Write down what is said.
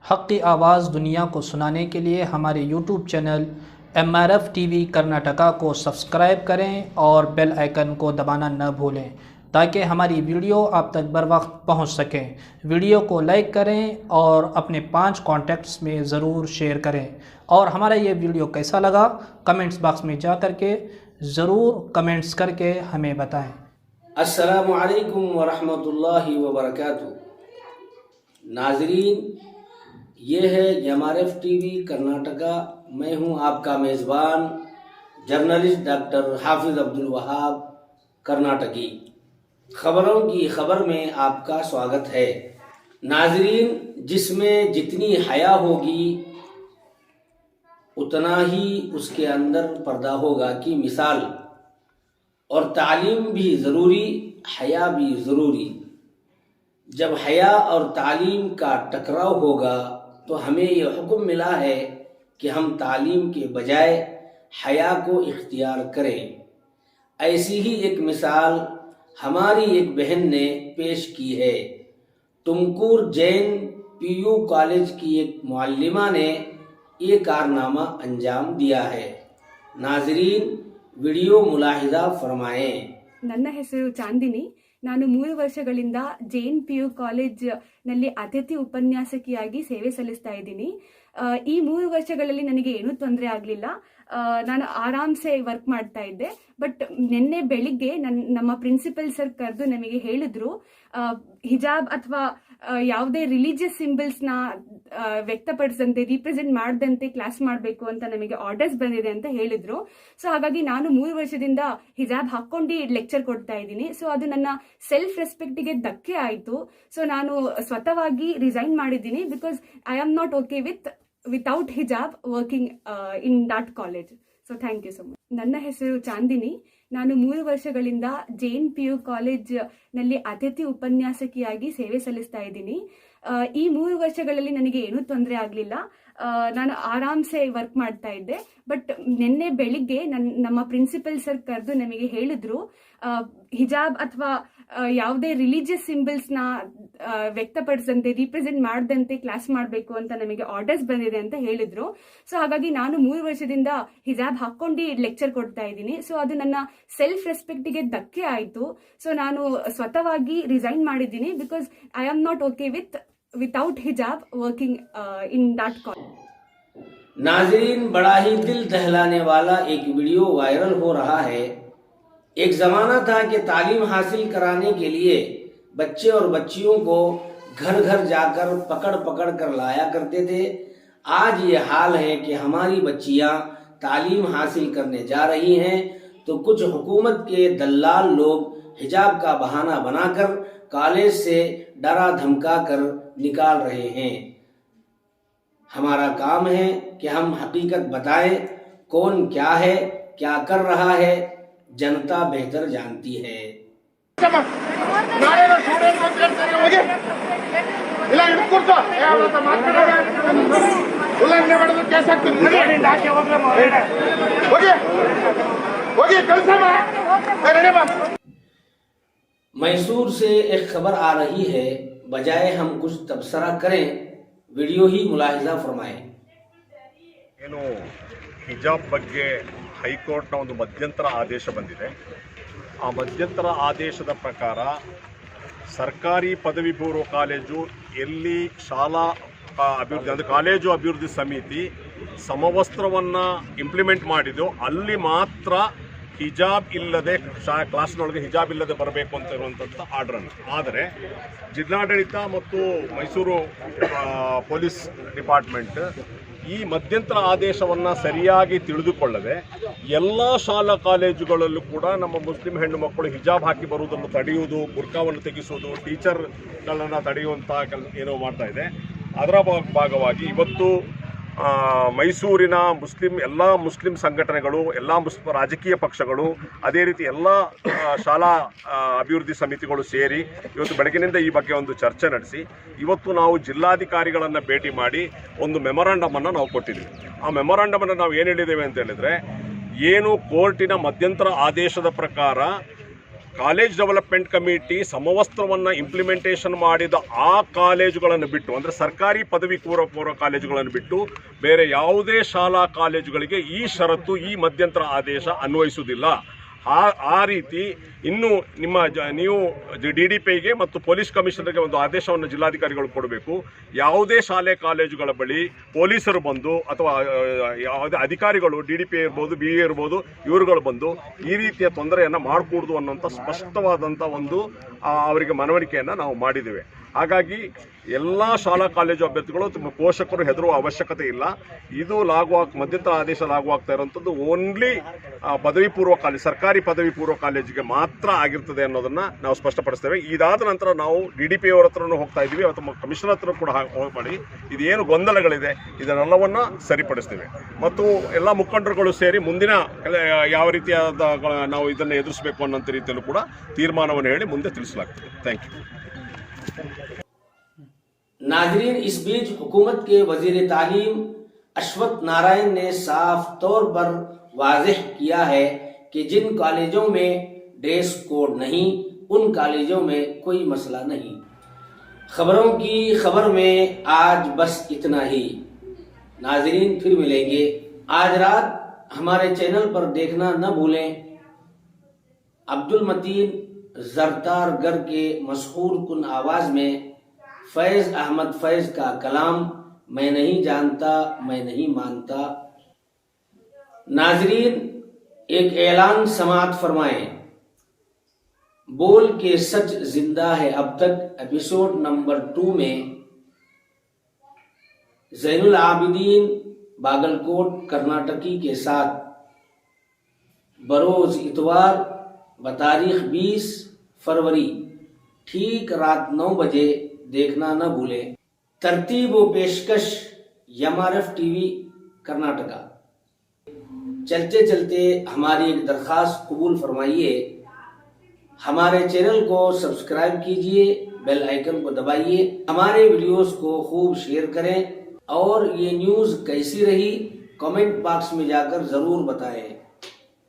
حق کی آواز دنیا کو سنانے کے لیے ہمارے یوٹیوب چینل MRF TV کرناٹکا کو سبسکرائب کریں اور بیل آئیکن کو دبانا نہ بھولیں تاکہ ہماری ویڈیو آپ تک بر وقت پہنچ سکیں۔ ویڈیو کو لائک کریں اور اپنے 5 کانٹیکٹس میں ضرور شیئر کریں، اور ہمارا یہ ویڈیو کیسا لگا کمنٹس باکس میں جا کر کے ضرور کمنٹس کر کے ہمیں بتائیں۔ السلام علیکم ورحمۃ اللہ وبرکاتہ۔ ناظرین، یہ ہے MRF TV کرناٹکا۔ میں ہوں آپ کا میزبان جرنلسٹ ڈاکٹر حافظ عبدالوہاب کرناٹکی۔ خبروں کی خبر میں آپ کا سواگت ہے۔ ناظرین، جس میں جتنی حیا ہوگی اتنا ہی اس کے اندر پردہ ہوگا کی مثال، اور تعلیم بھی ضروری، حیا بھی ضروری۔ جب حیا اور تعلیم کا ٹکراؤ ہوگا تو ہمیں یہ حکم ملا ہے کہ ہم تعلیم کے بجائے حیا کو اختیار کریں۔ ایسی ہی ایک مثال ہماری ایک بہن نے پیش کی ہے۔ تمکور جین PU کالج کی ایک معلمہ نے یہ کارنامہ انجام دیا ہے۔ ناظرین، video ಮುಲಾಹಿಜಾ ಫರಮಾಯೆ। ನನ್ನ ಹೆಸರು ಚಾಂದಿನಿ. ನಾನು 3 ವರ್ಷಗಳಿಂದ ಜೈನ್ PU ಕಾಲೇಜ್ನಲ್ಲಿ ಅತಿಥಿ ಉಪನ್ಯಾಸಕಿಯಾಗಿ ಸೇವೆ ಸಲ್ಲಿಸ್ತಾ ಇದ್ದೀನಿ. ಈ 3 ವರ್ಷಗಳಲ್ಲಿ ನನಗೆ ಏನೂ ತೊಂದರೆ ಆಗಲಿಲ್ಲ. ನಾನು ಆರಾಮ್ಸೆ ವರ್ಕ್ ಮಾಡ್ತಾ ಇದ್ದೆ. ಬಟ್ ನಿನ್ನೆ ಬೆಳಿಗ್ಗೆ ನಮ್ಮ ಪ್ರಿನ್ಸಿಪಲ್ ಸರ್ ಕರೆದು ನಮಗೆ ಹೇಳಿದ್ರು, ಹಿಜಾಬ್ ಅಥವಾ ಯಾವುದೇ ರಿಲಿಜಿಯಸ್ ಸಿಂಬಲ್ಸ್ನ ವ್ಯಕ್ತಪಡಿಸದಂತೆ, ರಿಪ್ರೆಸೆಂಟ್ ಮಾಡದಂತೆ ಕ್ಲಾಸ್ ಮಾಡಬೇಕು ಅಂತ ನಮಗೆ ಆರ್ಡರ್ಸ್ ಬಂದಿದೆ ಅಂತ ಹೇಳಿದ್ರು. ಸೊ ಹಾಗಾಗಿ ನಾನು 3 ವರ್ಷದಿಂದ ಹಿಜಾಬ್ ಹಾಕೊಂಡು ಲೆಕ್ಚರ್ ಕೊಡ್ತಾ ಇದ್ದೀನಿ. ಸೊ ಅದು ನನ್ನ ಸೆಲ್ಫ್ ರೆಸ್ಪೆಕ್ಟಿಗೆ ಧಕ್ಕೆ ಆಯಿತು. ಸೊ ನಾನು ಸ್ವತಃವಾಗಿ ರಿಸೈನ್ ಮಾಡಿದ್ದೀನಿ, because I am not okay without ಹಿಜಾಬ್ working in that college. So thank you so much. ನನ್ನ ಹೆಸರು ಚಾಂದಿನಿ. ನಾನು 3 ವರ್ಷಗಳಿಂದ ಜೈನ್ PU ಕಾಲೇಜ್ನಲ್ಲಿ ಅತಿಥಿ ಉಪನ್ಯಾಸಕಿಯಾಗಿ ಸೇವೆ ಸಲ್ಲಿಸ್ತಾ ಇದ್ದೀನಿ. ಈ 3 ವರ್ಷಗಳಲ್ಲಿ ನನಗೆ ಏನೂ ತೊಂದರೆ ಆಗಲಿಲ್ಲ. ನಾನು ಆರಾಮ್ಸೆ ವರ್ಕ್ ಮಾಡ್ತಾ ಇದ್ದೆ. ಬಟ್ ನಿನ್ನೆ ಬೆಳಿಗ್ಗೆ ನಮ್ಮ ಪ್ರಿನ್ಸಿಪಲ್ ಸರ್ ಕರೆದು ನಮಗೆ ಹೇಳಿದ್ರು, ಹಿಜಾಬ್ ಅಥವಾ ಯಾವುದೇ ರಿಲಿಜಿಯಸ್ ಸಿಂಬಲ್ಸ್ನ ವ್ಯಕ್ತಪಡಿಸದಂತೆ, ರಿಪ್ರೆಸೆಂಟ್ ಮಾಡದಂತೆ ಕ್ಲಾಸ್ ಮಾಡಬೇಕು ಅಂತ ನಮಗೆ ಆರ್ಡರ್ಸ್ ಬಂದಿದೆ ಅಂತ ಹೇಳಿದ್ರು. ಸೊ ಹಾಗಾಗಿ ನಾನು 3 ವರ್ಷದಿಂದ ಹಿಜಾಬ್ ಹಾಕೊಂಡು ಲೆಕ್ಚರ್ ಕೊಡ್ತಾ ಇದ್ದೀನಿ. ಸೊ ಅದು ನನ್ನ ಸೆಲ್ಫ್ ರೆಸ್ಪೆಕ್ಟಿಗೆ ಧಕ್ಕೆ ಆಯಿತು. ಸೊ ನಾನು ಸ್ವತಃವಾಗಿ ರಿಸೈನ್ ಮಾಡಿದ್ದೀನಿ, because I am not okay without ಹಿಜಾಬ್ ವರ್ಕಿಂಗ್ ಇನ್ ದಟ್ ಕಾಲೇಜ್. नाजरीन, बड़ा ही दिल दहलाने वाला एक वीडियो वायरल हो रहा है। एक ज़माना था कि तालीम हासिल कराने के लिए बच्चे और बच्चियों को घर घर जाकर पकड़ पकड़ कर लाया करते थे। आज ये हाल है कि हमारी बच्चियां तालीम हासिल करने जा रही हैं तो कुछ हुकूमत के दल्लाल लोग हिजाब का बहाना बनाकर कॉलेज से डरा धमका कर निकाल रहे हैं। हमारा काम है कि हम हकीकत बताएं, कौन क्या है, क्या कर रहा है, जनता बेहतर जानती है। मैसूर से एक खबर आ रही है, बजाय हम कुछ तबसरा करें ವಿಡಿಯೋ ಹಿ ಮುಲಾಹಿಜಾ ಫರ್ಮಾಯೆ। ಏನು ಹಿಜಾಬ್ ಬಗ್ಗೆ ಹೈಕೋರ್ಟ್ನ ಒಂದು ಮಧ್ಯಂತರ ಆದೇಶ ಬಂದಿದೆ. ಆ ಮಧ್ಯಂತರ ಆದೇಶದ ಪ್ರಕಾರ ಸರ್ಕಾರಿ ಪದವಿ ಪೂರ್ವ ಕಾಲೇಜು ಎಲ್ಲಿ ಶಾಲಾ ಅಭಿವೃದ್ಧಿ ಅಂದರೆ ಕಾಲೇಜು ಅಭಿವೃದ್ಧಿ ಸಮಿತಿ ಸಮವಸ್ತ್ರವನ್ನು ಇಂಪ್ಲಿಮೆಂಟ್ ಮಾಡಿದೆಯೋ ಅಲ್ಲಿ ಮಾತ್ರ ಹಿಜಾಬ್ ಇಲ್ಲದೆ ಕ್ಲಾಸ್ನೊಳಗೆ ಹಿಜಾಬ್ ಇಲ್ಲದೆ ಬರಬೇಕು ಅಂತ ಇರುವಂಥದ್ದು ಆರ್ಡ್ರನ್ನು. ಆದರೆ ಜಿಲ್ಲಾಡಳಿತ ಮತ್ತು ಮೈಸೂರು ಪೊಲೀಸ್ ಡಿಪಾರ್ಟ್ಮೆಂಟ್ ಈ ಮಧ್ಯಂತರ ಆದೇಶವನ್ನು ಸರಿಯಾಗಿ ತಿಳಿದುಕೊಳ್ಳದೆ ಎಲ್ಲ ಶಾಲಾ ಕಾಲೇಜುಗಳಲ್ಲೂ ಕೂಡ ನಮ್ಮ ಮುಸ್ಲಿಂ ಹೆಣ್ಣು ಮಕ್ಕಳು ಹಿಜಾಬ್ ಹಾಕಿ ಬರುವುದನ್ನು ತಡೆಯುವುದು, ಬುರ್ಕಾವನ್ನು ತೆಗೆಸುವುದು, ಟೀಚರ್ಗಳನ್ನು ತಡೆಯುವಂಥ ಏನೋ ಮಾಡ್ತಾ ಇದೆ. ಅದರ ಭಾಗವಾಗಿ ಇವತ್ತು ಮೈಸೂರಿನ ಎಲ್ಲ ಮುಸ್ಲಿಂ ಸಂಘಟನೆಗಳು, ಎಲ್ಲ ರಾಜಕೀಯ ಪಕ್ಷಗಳು, ಅದೇ ರೀತಿ ಎಲ್ಲ ಶಾಲಾ ಅಭಿವೃದ್ಧಿ ಸಮಿತಿಗಳು ಸೇರಿ ಇವತ್ತು ಬೆಳಗಿನಿಂದ ಈ ಬಗ್ಗೆ ಒಂದು ಚರ್ಚೆ ನಡೆಸಿ ಇವತ್ತು ನಾವು ಜಿಲ್ಲಾಧಿಕಾರಿಗಳನ್ನು ಭೇಟಿ ಮಾಡಿ ಒಂದು ಮೆಮೊರಾಂಡಮನ್ನು ನಾವು ಕೊಟ್ಟಿದ್ದೀವಿ. ಆ ಮೆಮೊರಾಂಡಮನ್ನು ನಾವು ಏನು ಹೇಳಿದ್ದೇವೆ ಅಂತ ಹೇಳಿದರೆ, ಏನು ಕೋರ್ಟಿನ ಮಧ್ಯಂತರ ಆದೇಶದ ಪ್ರಕಾರ ಕಾಲೇಜ್ ಡೆವಲಪ್ಮೆಂಟ್ ಕಮಿಟಿ ಸಮವಸ್ತ್ರವನ್ನು ಇಂಪ್ಲಿಮೆಂಟೇಷನ್ ಮಾಡಿದ ಆ ಕಾಲೇಜುಗಳನ್ನು ಬಿಟ್ಟು, ಅಂದರೆ ಸರ್ಕಾರಿ ಪದವಿ ಪೂರ್ವ ಕಾಲೇಜುಗಳನ್ನು ಬಿಟ್ಟು ಬೇರೆ ಯಾವುದೇ ಶಾಲಾ ಕಾಲೇಜುಗಳಿಗೆ ಈ ಷರತ್ತು, ಈ ಮಧ್ಯಂತರ ಆದೇಶ ಅನ್ವಯಿಸುವುದಿಲ್ಲ. ಆ ರೀತಿ ಇನ್ನು ನೀವು DDPIಗೆ ಮತ್ತು ಪೊಲೀಸ್ ಕಮಿಷನರ್ಗೆ ಒಂದು ಆದೇಶವನ್ನು ಜಿಲ್ಲಾಧಿಕಾರಿಗಳು ಕೊಡಬೇಕು. ಯಾವುದೇ ಶಾಲೆ ಕಾಲೇಜುಗಳ ಬಳಿ ಪೊಲೀಸರು ಬಂದು ಅಥವಾ ಯಾವುದೇ ಅಧಿಕಾರಿಗಳು DDPI ಇರ್ಬೋದು, BE ಇರ್ಬೋದು, ಇವರುಗಳು ಬಂದು ಈ ರೀತಿಯ ತೊಂದರೆಯನ್ನು ಮಾಡಕೂಡದು ಅನ್ನೋಂಥ ಸ್ಪಷ್ಟವಾದಂಥ ಒಂದು ಅವರಿಗೆ ಮನವರಿಕೆಯನ್ನು ನಾವು ಮಾಡಿದ್ದೇವೆ. ಹಾಗಾಗಿ ಎಲ್ಲ ಶಾಲಾ ಕಾಲೇಜು ಅಭ್ಯರ್ಥಿಗಳು ತಮ್ಮ ಪೋಷಕರು ಹೆದರುವ ಅವಶ್ಯಕತೆ ಇಲ್ಲ. ಇದು ಮಧ್ಯಂತರ ಆದೇಶ ಲಾಗು ಆಗ್ತಾ ಇರುವಂಥದ್ದು ಓನ್ಲಿ ಪದವಿ ಪೂರ್ವ ಕಾಲೇಜ್, ಸರ್ಕಾರಿ ಪದವಿ ಪೂರ್ವ ಕಾಲೇಜಿಗೆ ಮಾತ್ರ ಆಗಿರ್ತದೆ ಅನ್ನೋದನ್ನು ನಾವು ಸ್ಪಷ್ಟಪಡಿಸ್ತೇವೆ. ಇದಾದ ನಂತರ ನಾವು DDPI ಅವರ ಹತ್ರನೂ ಹೋಗ್ತಾ ಇದ್ದೀವಿ, ಅಥವಾ ಕಮಿಷನರ್ ಹತ್ರ ಕೂಡ ಮಾಡಿ ಇದೇನು ಗೊಂದಲಗಳಿದೆ ಇದನ್ನೆಲ್ಲವನ್ನು ಸರಿಪಡಿಸ್ತೇವೆ. ಮತ್ತು ಎಲ್ಲ ಮುಖಂಡರುಗಳು ಸೇರಿ ಮುಂದಿನ ಯಾವ ರೀತಿಯಾದ ನಾವು ಇದನ್ನು ಎದುರಿಸಬೇಕು ಅನ್ನೋಂಥ ರೀತಿಯಲ್ಲೂ ಕೂಡ ತೀರ್ಮಾನವನ್ನು ಹೇಳಿ ಮುಂದೆ ತಿಳಿಸಲಾಗ್ತದೆ. Thank you. नाजरीन, इस बीच हुकूमत के वजीर तालीम अशफाक नारायण ने साफ तौर पर वाज़ेह किया है कि जिन कॉलेजों में ड्रेस कोड नहीं, उन कॉलेजों में कोई मसला नहीं। खबरों की खबर में आज बस इतना ही। नाजरीन, फिर मिलेंगे आज रात। हमारे चैनल पर देखना न भूलें। अब्दुल मतीन जरदारगर के मशहूर कुन आवाज में फैज अहमद फैज का कलाम मैं नहीं जानता मैं नहीं मानता। नाजरीन, एक ऐलान समाअत फरमाएं। बोल के सच जिंदा है अब तक एपिसोड नंबर 2 में जैनुल आबिदीन बागलकोट कर्नाटकी के साथ बरोज इतवार बतारीख 20 फरवरी ठीक रात 9 बजे देखना न भूलें। तरतीब व पेशकश MRF TV कर्नाटका। चलते चलते हमारी एक दरख्वास्त कबूल फरमाइए, हमारे चैनल को सब्सक्राइब कीजिए, बेल आइकन को दबाइए, हमारे वीडियोस को खूब शेयर करें और ये न्यूज़ कैसी रही कमेंट बॉक्स में जाकर ज़रूर बताएं।